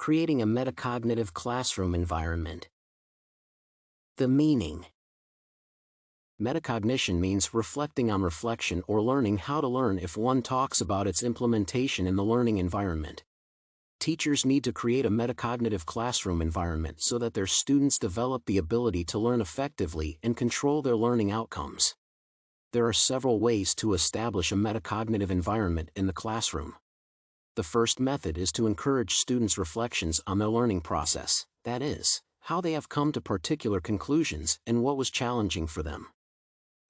Creating a metacognitive classroom environment. The meaning. Metacognition means reflecting on reflection or learning how to learn if one talks about its implementation in the learning environment. Teachers need to create a metacognitive classroom environment so that their students develop the ability to learn effectively and control their learning outcomes. There are several ways to establish a metacognitive environment in the classroom. The first method is to encourage students' reflections on their learning process, that is, how they have come to particular conclusions and what was challenging for them.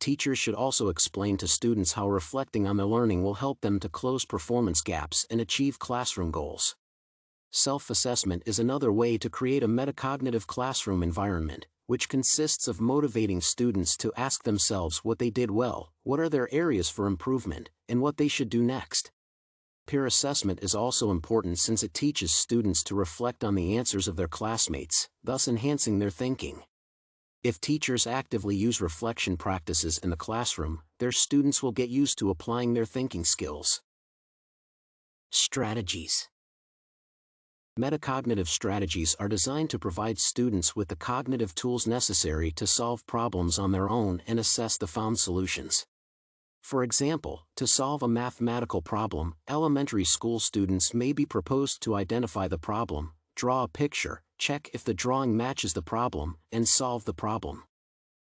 Teachers should also explain to students how reflecting on their learning will help them to close performance gaps and achieve classroom goals. Self-assessment is another way to create a metacognitive classroom environment, which consists of motivating students to ask themselves what they did well, what are their areas for improvement, and what they should do next. Peer assessment is also important since it teaches students to reflect on the answers of their classmates, thus enhancing their thinking. If teachers actively use reflection practices in the classroom, their students will get used to applying their thinking skills. Strategies. Metacognitive strategies are designed to provide students with the cognitive tools necessary to solve problems on their own and assess the found solutions. For example, to solve a mathematical problem, elementary school students may be proposed to identify the problem, draw a picture, check if the drawing matches the problem, and solve the problem.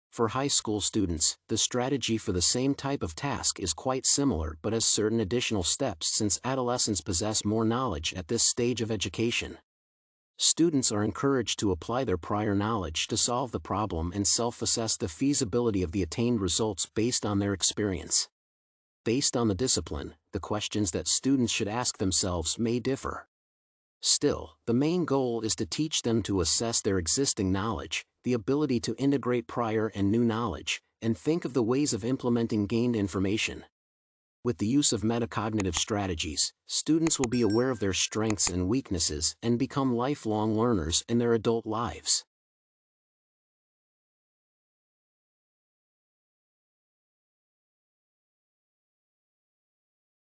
For high school students, the strategy for the same type of task is quite similar but has certain additional steps since adolescents possess more knowledge at this stage of education. Students are encouraged to apply their prior knowledge to solve the problem and self-assess the feasibility of the attained results based on their experience. Based on the discipline, the questions that students should ask themselves may differ. Still, the main goal is to teach them to assess their existing knowledge, the ability to integrate prior and new knowledge, and think of the ways of implementing gained information. With the use of metacognitive strategies, students will be aware of their strengths and weaknesses and become lifelong learners in their adult lives.